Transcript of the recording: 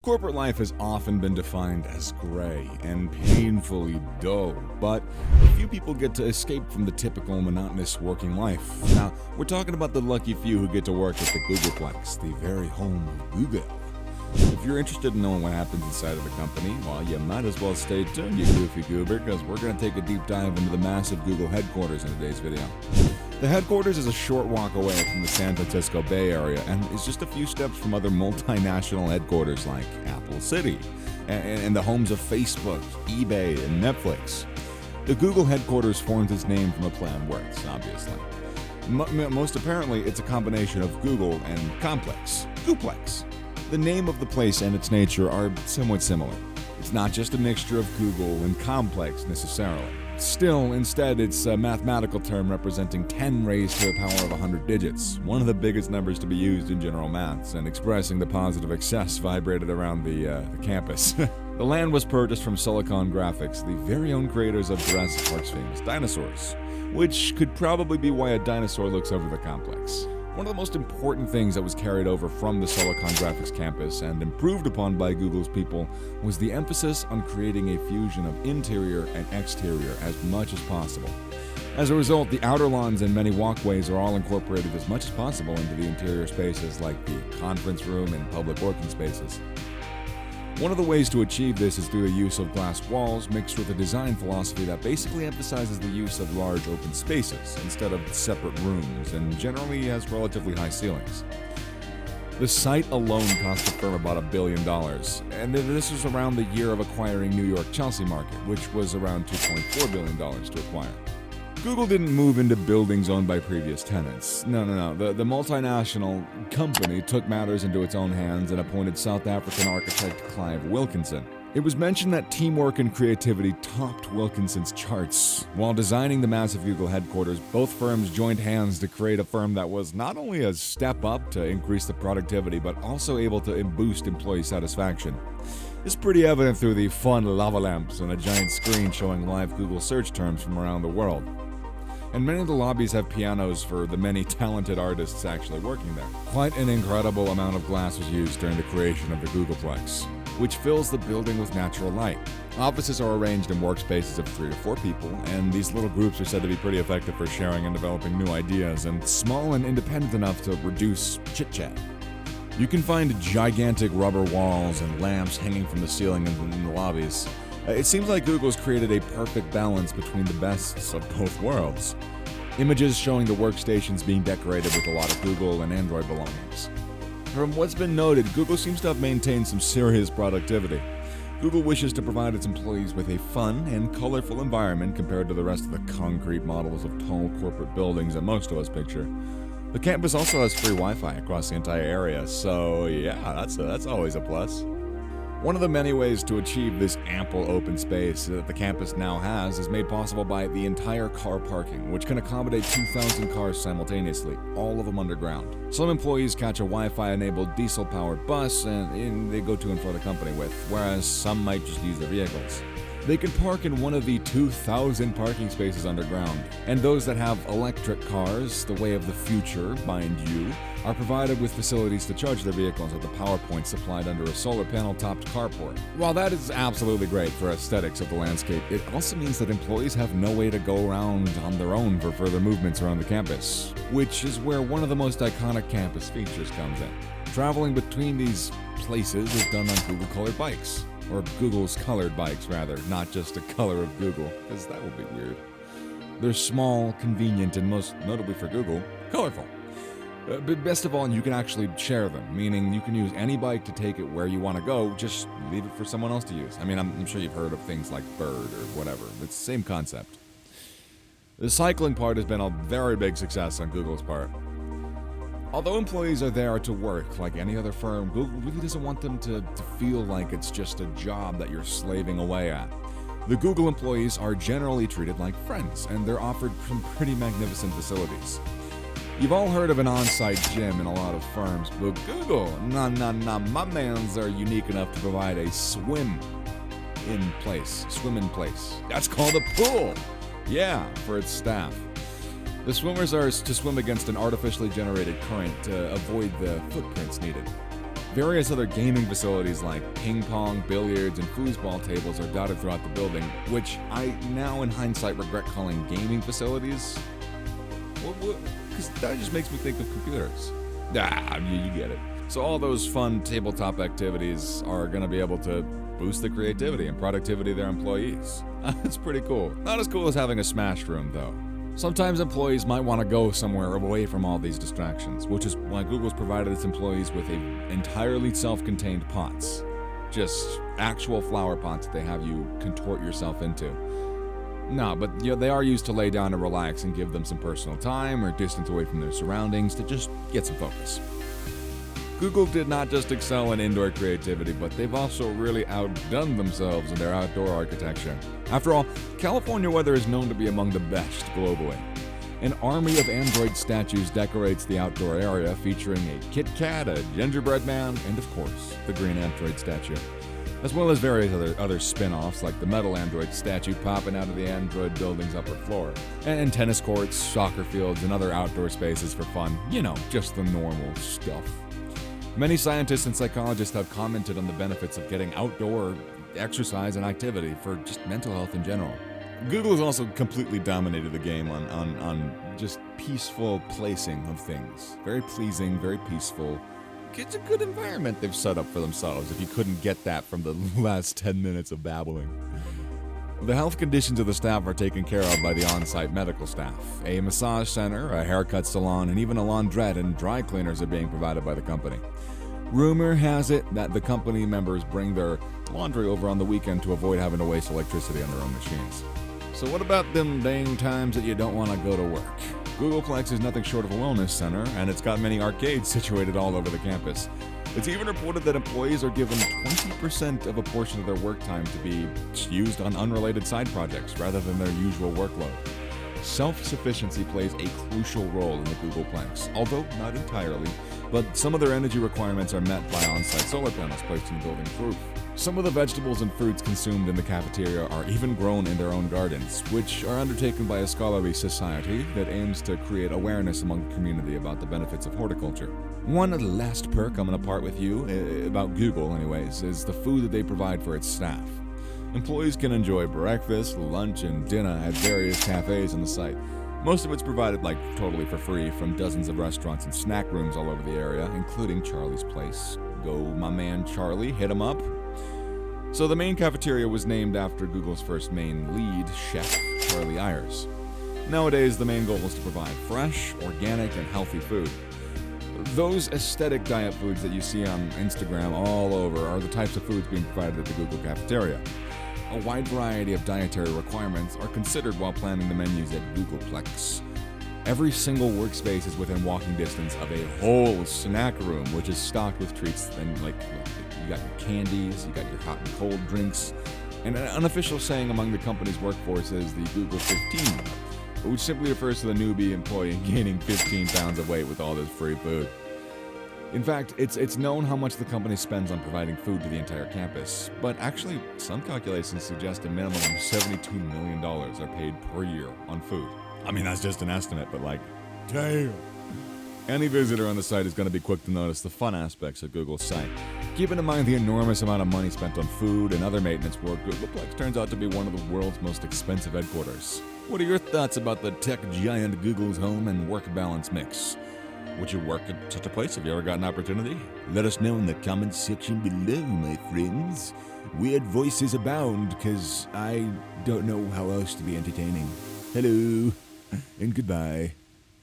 Corporate life has often been defined as gray and painfully dull, but few people get to escape from the typical monotonous working life. Now, we're talking about the lucky few who get to work at the Googleplex, the very home of Google. If you're interested in knowing what happens inside of the company, well, you might as well stay tuned, you goofy goober, because we're going to take a deep dive into the massive Google headquarters in today's video. The headquarters is a short walk away from the San Francisco Bay Area and is just a few steps from other multinational headquarters like Apple City and the homes of Facebook, eBay, and Netflix. The Google headquarters forms its name from a play on words, obviously. Most apparently, it's a combination of Google and complex, Googleplex. The name of the place and its nature are somewhat similar. It's not just a mixture of Google and complex necessarily. Still, instead, it's a mathematical term representing 10 raised to the power of 100 digits, one of the biggest numbers to be used in general maths, and expressing the positive excess vibrated around the campus. The land was purchased from Silicon Graphics, the very own creators of Jurassic Park's famous dinosaurs, which could probably be why a dinosaur looks over the complex. One of the most important things that was carried over from the Silicon Graphics campus and improved upon by Google's people was the emphasis on creating a fusion of interior and exterior as much as possible. As a result, the outer lawns and many walkways are all incorporated as much as possible into the interior spaces like the conference room and public working spaces. One of the ways to achieve this is through the use of glass walls mixed with a design philosophy that basically emphasizes the use of large open spaces instead of separate rooms and generally has relatively high ceilings. The site alone cost the firm about $1 billion, and this was around the year of acquiring New York Chelsea Market, which was around $2.4 billion to acquire. Google didn't move into buildings owned by previous tenants. No. The multinational company took matters into its own hands and appointed South African architect Clive Wilkinson. It was mentioned that teamwork and creativity topped Wilkinson's charts. While designing the massive Google headquarters, both firms joined hands to create a firm that was not only a step up to increase the productivity, but also able to boost employee satisfaction. It's pretty evident through the fun lava lamps and a giant screen showing live Google search terms from around the world. And many of the lobbies have pianos for the many talented artists actually working there. Quite an incredible amount of glass was used during the creation of the Googleplex, which fills the building with natural light. Offices are arranged in workspaces of 3 to 4 people, and these little groups are said to be pretty effective for sharing and developing new ideas, and small and independent enough to reduce chit-chat. You can find gigantic rubber walls and lamps hanging from the ceiling in the lobbies. It seems like Google's created a perfect balance between the bests of both worlds. Images showing the workstations being decorated with a lot of Google and Android belongings. From what's been noted, Google seems to have maintained some serious productivity. Google wishes to provide its employees with a fun and colorful environment compared to the rest of the concrete models of tall corporate buildings that most of us picture. The campus also has free Wi-Fi across the entire area, so yeah, that's always a plus. One of the many ways to achieve this ample open space that the campus now has is made possible by the entire car parking, which can accommodate 2,000 cars simultaneously, all of them underground. Some employees catch a Wi-Fi-enabled diesel-powered bus and they go to and fro the company with, whereas some might just use their vehicles. They can park in one of the 2,000 parking spaces underground, and those that have electric cars, the way of the future, mind you, are provided with facilities to charge their vehicles at the power point supplied under a solar panel-topped carport. While that is absolutely great for aesthetics of the landscape, it also means that employees have no way to go around on their own for further movements around the campus, which is where one of the most iconic campus features comes in. Traveling between these places is done on Google-colored bikes. Or Google's colored bikes, rather, not just the color of Google, because that would be weird. They're small, convenient, and most notably for Google, colorful. But best of all, you can actually share them, meaning you can use any bike to take it where you want to go, just leave it for someone else to use. I mean, I'm sure you've heard of things like Bird or whatever. It's the same concept. The cycling part has been a very big success on Google's part. Although employees are there to work like any other firm, Google really doesn't want them to feel like it's just a job that you're slaving away at. The Google employees are generally treated like friends, and they're offered some pretty magnificent facilities. You've all heard of an on-site gym in a lot of firms, but Google, nah, my mans are unique enough to provide a swim in place. That's called a pool. Yeah, for its staff. The swimmers are to swim against an artificially generated current to avoid the footprints needed. Various other gaming facilities like ping pong, billiards, and foosball tables are dotted throughout the building, which I now in hindsight regret calling gaming facilities. Because that just makes me think of computers. You get it. So all those fun tabletop activities are going to be able to boost the creativity and productivity of their employees. That's pretty cool. Not as cool as having a smash room, though. Sometimes employees might want to go somewhere away from all these distractions, which is why Google's provided its employees with entirely self-contained pots. Just actual flower pots that they have you contort yourself into. No, but they are used to lay down and relax and give them some personal time or distance away from their surroundings to just get some focus. Google did not just excel in indoor creativity, but they've also really outdone themselves in their outdoor architecture. After all, California weather is known to be among the best globally. An army of Android statues decorates the outdoor area, featuring a Kit Kat, a gingerbread man, and of course, the green Android statue. As well as various other spin-offs like the metal Android statue popping out of the Android building's upper floor. And tennis courts, soccer fields, and other outdoor spaces for fun. Just the normal stuff. Many scientists and psychologists have commented on the benefits of getting outdoor exercise and activity for just mental health in general. Google has also completely dominated the game on just peaceful placing of things. Very pleasing, very peaceful. It's a good environment they've set up for themselves, if you couldn't get that from the last 10 minutes of babbling. The health conditions of the staff are taken care of by the on-site medical staff. A massage center, a haircut salon, and even a laundrette and dry cleaners are being provided by the company. Rumor has it that the company members bring their laundry over on the weekend to avoid having to waste electricity on their own machines. So what about them dang times that you don't want to go to work? Googleplex is nothing short of a wellness center, and it's got many arcades situated all over the campus. It's even reported that employees are given 20% of a portion of their work time to be used on unrelated side projects rather than their usual workload. Self-sufficiency plays a crucial role in the Googleplex, although not entirely, but some of their energy requirements are met by on-site solar panels placed in the building's roof. Some of the vegetables and fruits consumed in the cafeteria are even grown in their own gardens, which are undertaken by a scholarly society that aims to create awareness among the community about the benefits of horticulture. One last perk I'm going to part with you, about Google anyways, is the food that they provide for its staff. Employees can enjoy breakfast, lunch, and dinner at various cafes on the site. Most of it's provided totally for free from dozens of restaurants and snack rooms all over the area, including Charlie's Place. Go my man Charlie, hit him up. So the main cafeteria was named after Google's first main lead chef, Charlie Ayers. Nowadays, the main goal is to provide fresh, organic, and healthy food. Those aesthetic diet foods that you see on Instagram all over are the types of foods being provided at the Google cafeteria. A wide variety of dietary requirements are considered while planning the menus at Googleplex. Every single workspace is within walking distance of a whole snack room, which is stocked with treats and you got your candies, you got your hot and cold drinks, and an unofficial saying among the company's workforce is the Google 15, which simply refers to the newbie employee gaining 15 pounds of weight with all this free food. In fact, it's known how much the company spends on providing food to the entire campus, but actually, some calculations suggest a minimum of $72 million are paid per year on food. I mean, that's just an estimate, but damn. Any visitor on the site is going to be quick to notice the fun aspects of Google's site. Keeping in mind the enormous amount of money spent on food and other maintenance work, Googleplex turns out to be one of the world's most expensive headquarters. What are your thoughts about the tech giant Google's home and work balance mix? Would you work at such a place if you ever got an opportunity? Let us know in the comments section below, my friends. Weird voices abound, because I don't know how else to be entertaining. Hello, and goodbye.